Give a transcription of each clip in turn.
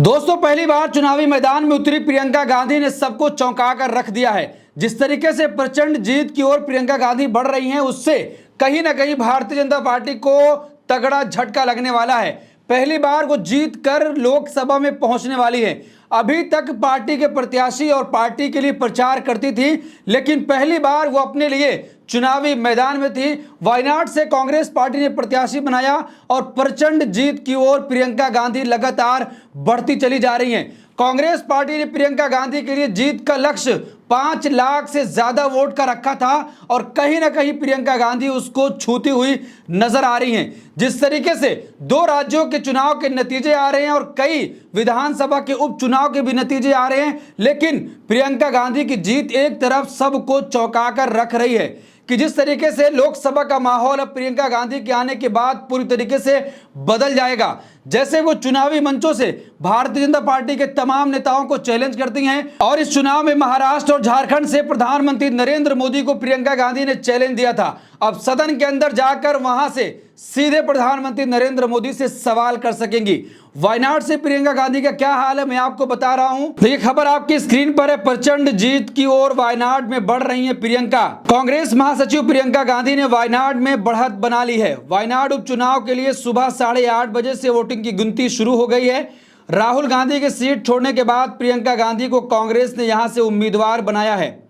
दोस्तों, पहली बार चुनावी मैदान में उतरी प्रियंका गांधी ने सबको चौंका कर रख दिया है। जिस तरीके से प्रचंड जीत की ओर प्रियंका गांधी बढ़ रही हैं, उससे कहीं ना कहीं भारतीय जनता पार्टी को तगड़ा झटका लगने वाला है। पहली बार वो जीत कर लोकसभा में पहुंचने वाली है। अभी तक पार्टी के प्रत्याशी और पार्टी के लिए प्रचार करती थी, लेकिन पहली बार वो अपने लिए चुनावी मैदान में थी। वायनाड से कांग्रेस पार्टी ने प्रत्याशी बनाया और प्रचंड जीत की ओर प्रियंका गांधी लगातार बढ़ती चली जा रही हैं। कांग्रेस पार्टी ने प्रियंका गांधी के लिए जीत का लक्ष्य 5 लाख से ज्यादा वोट का रखा था और कहीं ना कहीं प्रियंका गांधी उसको छूती हुई नजर आ रही हैं। जिस तरीके से 2 राज्यों के चुनाव के नतीजे आ रहे हैं और कई विधानसभा के उपचुनाव के भी नतीजे आ रहे हैं, लेकिन प्रियंका गांधी की जीत एक तरफ सबको चौंका कर रख रही है कि जिस तरीके से लोकसभा का माहौल अब प्रियंका गांधी के आने के बाद पूरी तरीके से बदल जाएगा। जैसे वो चुनावी मंचों से भारतीय जनता पार्टी के तमाम नेताओं को चैलेंज करती हैं और इस चुनाव में महाराष्ट्र और झारखंड से प्रधानमंत्री नरेंद्र मोदी को प्रियंका गांधी ने चैलेंज दिया था। अब सदन के अंदर जाकर वहां से सीधे प्रधानमंत्री नरेंद्र मोदी से सवाल कर सकेंगी। वायनाड से प्रियंका गांधी का क्या हाल है, मैं आपको बता रहा हूं। तो ये खबर आपकी स्क्रीन पर है। प्रचंड जीत की ओर वायनाड में बढ़ रही है प्रियंका। कांग्रेस महासचिव प्रियंका गांधी ने वायनाड में बढ़त बना ली है। वायनाड उपचुनाव के लिए सुबह 8:30 बजे से वोटिंग की गिनती शुरू हो गई है। राहुल गांधी की सीट छोड़ने के बाद प्रियंका गांधी को कांग्रेस ने यहां से उम्मीदवार बनाया है।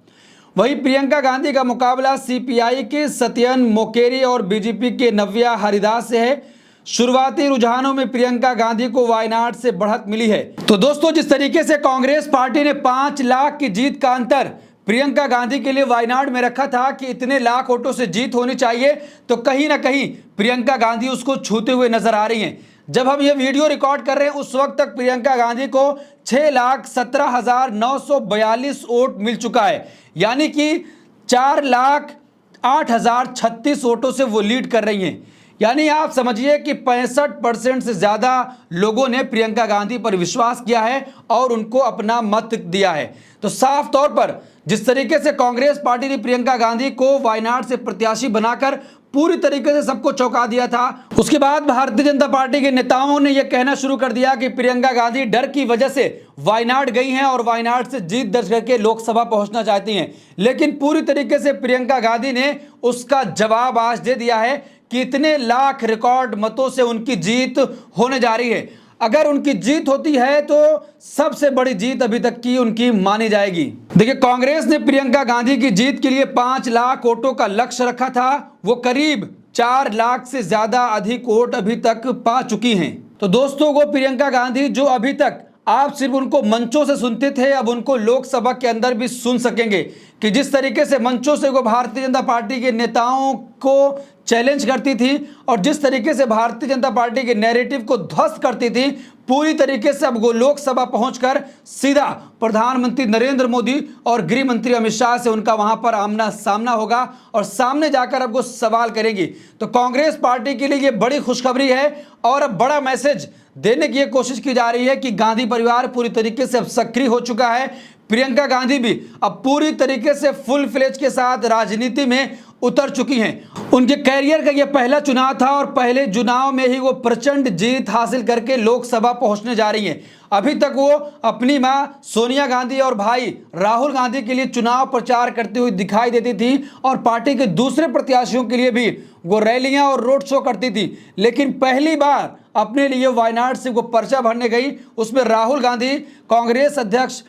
वहीं प्रियंका गांधी का मुकाबला सीपीआई के सत्यन मोकेरी और बीजेपी के नव्या हरिदास से है। शुरुआती रुझानों में प्रियंका गांधी को वायनाड से बढ़त मिली है। तो दोस्तों, जिस तरीके से कांग्रेस पार्टी ने 5 लाख की जीत का अंतर प्रियंका गांधी के लिए वायनाड में रखा था कि इतने लाख वोटों से जीत होनी चाहिए, तो कहीं ना कहीं प्रियंका गांधी उसको छूते हुए नजर आ रही हैं। जब हम ये वीडियो रिकॉर्ड कर रहे हैं उस वक्त तक प्रियंका गांधी को 6,17,942 वोट मिल चुका है, यानी कि 4,08,036 वोटों से वो लीड कर रही हैं। यानी आप समझिए कि 65% से ज्यादा लोगों ने प्रियंका गांधी पर विश्वास किया है और उनको अपना मत दिया है। तो साफ तौर पर जिस तरीके से कांग्रेस पार्टी ने प्रियंका गांधी को वायनाड से प्रत्याशी बनाकर पूरी तरीके से सबको चौंका दिया था, उसके बाद भारतीय जनता पार्टी के नेताओं ने यह कहना शुरू कर दिया कि प्रियंका गांधी डर की वजह से वायनाड गई हैं और वायनाड से जीत दर्ज करके लोकसभा पहुंचना चाहती हैं। लेकिन पूरी तरीके से प्रियंका गांधी ने उसका जवाब आज दे दिया है कि इतने लाख रिकॉर्ड मतों से उनकी जीत होने जा रही है। अगर उनकी जीत होती है तो सबसे बड़ी जीत अभी तक की उनकी मानी जाएगी। देखिए, कांग्रेस ने प्रियंका गांधी की जीत के लिए 5 लाख वोटों का लक्ष्य रखा था। वो करीब 4 लाख से ज्यादा अधिक वोट अभी तक पा चुकी हैं। तो दोस्तों, वो प्रियंका गांधी जो अभी तक आप सिर्फ उनको मंचों से सुनते थे, अब उनको लोकसभा के अंदर भी सुन सकेंगे कि जिस तरीके से मंचों से वो भारतीय जनता पार्टी के नेताओं को चैलेंज करती थी और जिस तरीके से भारतीय जनता पार्टी के नैरेटिव को ध्वस्त करती थी, पूरी तरीके से अब वो लोकसभा पहुंचकर सीधा प्रधानमंत्री नरेंद्र मोदी और गृह मंत्री अमित शाह से उनका वहां पर आमना सामना होगा और सामने जाकर अब वो सवाल करेंगी। तो कांग्रेस पार्टी के लिए ये बड़ी खुशखबरी है और अब बड़ा मैसेज देने की कोशिश की जा रही है कि गांधी परिवार पूरी तरीके से अब सक्रिय हो चुका है। प्रियंका गांधी भी अब पूरी तरीके से फुल फ्लेज के साथ राजनीति में उतर चुकी हैं। उनके कैरियर का यह पहला चुनाव था और पहले चुनाव में ही वो प्रचंड जीत हासिल करके लोकसभा पहुंचने जा रही हैं। अभी तक वो अपनी मां सोनिया गांधी और भाई राहुल गांधी के लिए चुनाव प्रचार करती हुई दिखाई देती थी और पार्टी के दूसरे प्रत्याशियों के लिए भी वो रैलियां और रोड शो करती थी। लेकिन पहली बार अपने लिए वायनाड से वो पर्चा भरने गई। उसमें राहुल गांधी, कांग्रेस अध्यक्ष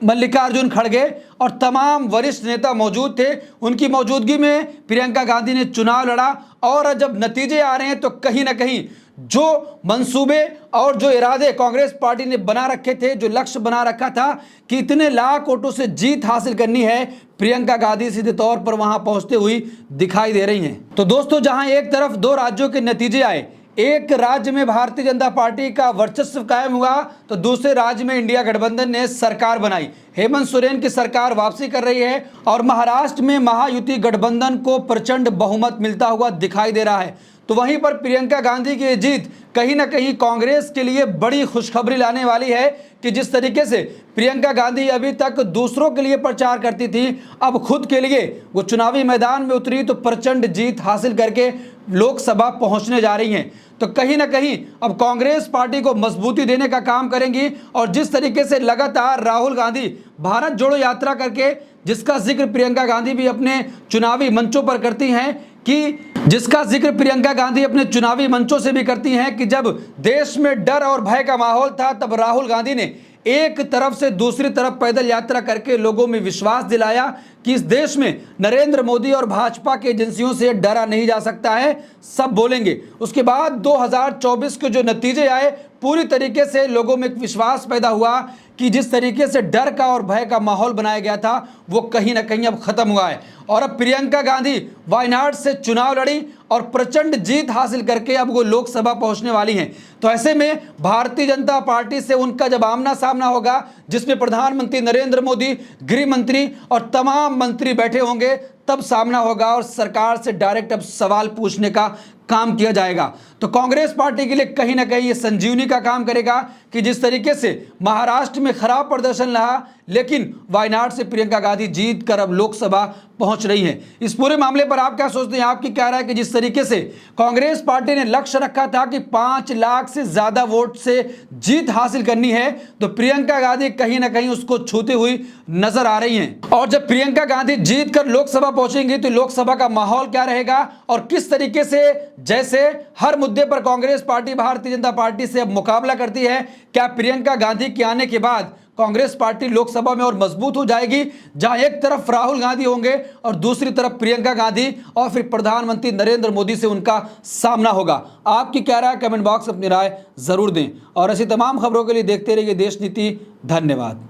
मल्लिकार्जुन खड़गे और तमाम वरिष्ठ नेता मौजूद थे। उनकी मौजूदगी में प्रियंका गांधी ने चुनाव लड़ा और जब नतीजे आ रहे हैं तो कहीं ना कहीं जो मंसूबे और जो इरादे कांग्रेस पार्टी ने बना रखे थे, जो लक्ष्य बना रखा था कि इतने लाख वोटों से जीत हासिल करनी है, प्रियंका गांधी सीधे तौर पर वहां पहुंचते हुई दिखाई दे रही हैं। तो दोस्तों, जहां एक तरफ 2 राज्यों के नतीजे आए, एक राज्य में भारतीय जनता पार्टी का वर्चस्व कायम हुआ तो दूसरे राज्य में इंडिया गठबंधन ने सरकार बनाई। हेमंत सोरेन की सरकार वापसी कर रही है और महाराष्ट्र में महायुति गठबंधन को प्रचंड बहुमत मिलता हुआ दिखाई दे रहा है। तो वहीं पर प्रियंका गांधी की जीत कहीं ना कहीं कांग्रेस के लिए बड़ी खुशखबरी लाने वाली है कि जिस तरीके से प्रियंका गांधी अभी तक दूसरों के लिए प्रचार करती थी, अब खुद के लिए वो चुनावी मैदान में उतरी तो प्रचंड जीत हासिल करके लोकसभा पहुंचने जा रही हैं। तो कहीं ना कहीं अब कांग्रेस पार्टी को मजबूती देने का काम करेंगी। और जिस तरीके से लगातार राहुल गांधी भारत जोड़ो यात्रा करके, जिसका जिक्र प्रियंका गांधी भी अपने चुनावी मंचों पर करती हैं से भी करती हैं कि जब देश में डर और भय का माहौल था, तब राहुल गांधी ने एक तरफ से दूसरी तरफ पैदल यात्रा करके लोगों में विश्वास दिलाया कि इस देश में नरेंद्र मोदी और भाजपा की एजेंसियों से डरा नहीं जा सकता है, सब बोलेंगे। उसके बाद 2024 के जो नतीजे आए, पूरी तरीके से लोगों में एक विश्वास पैदा हुआ कि जिस तरीके से डर का और भय का माहौल बनाया गया था, वो कहीं ना कहीं अब खत्म हुआ है। और अब प्रियंका गांधी वायनाड से चुनाव लड़ी और प्रचंड जीत हासिल करके अब वो लोकसभा पहुंचने वाली हैं। तो ऐसे में भारतीय जनता पार्टी से उनका जब आमना सामना होगा, जिसमें प्रधानमंत्री नरेंद्र मोदी, गृह मंत्री और तमाम मंत्री बैठे होंगे, तब सामना होगा और सरकार से डायरेक्ट अब सवाल पूछने का काम किया जाएगा। तो कांग्रेस पार्टी के लिए कहीं ना कहीं ये संजीवनी का काम करेगा कि जिस तरीके से महाराष्ट्र में खराब प्रदर्शन रहा, लेकिन वायनाड से प्रियंका गांधी जीत कर अब लोकसभा पहुंच रही हैं। इस पूरे मामले पर आप क्या सोचते हैं? आपकी क्या राय है कि जिस तरीके से कांग्रेस पार्टी ने लक्ष्य रखा था कि 5 लाख से ज्यादा वोट से जीत हासिल करनी है, तो प्रियंका गांधी कहीं ना कहीं उसको छूती हुई नजर आ रही हैं। और जब प्रियंका गांधी जीत कर लोकसभा पहुंचेंगी तो लोकसभा का माहौल क्या रहेगा और किस तरीके से, जैसे हर मुद्दे पर कांग्रेस पार्टी भारतीय जनता पार्टी से अब मुकाबला करती है, क्या प्रियंका गांधी के आने के बाद कांग्रेस पार्टी लोकसभा में और मजबूत हो जाएगी, जहां एक तरफ राहुल गांधी होंगे और दूसरी तरफ प्रियंका गांधी और फिर प्रधानमंत्री नरेंद्र मोदी से उनका सामना होगा? आपकी क्या राय? कमेंट बॉक्स में अपनी राय जरूर दें और ऐसी तमाम खबरों के लिए देखते रहिए देश नीति। धन्यवाद।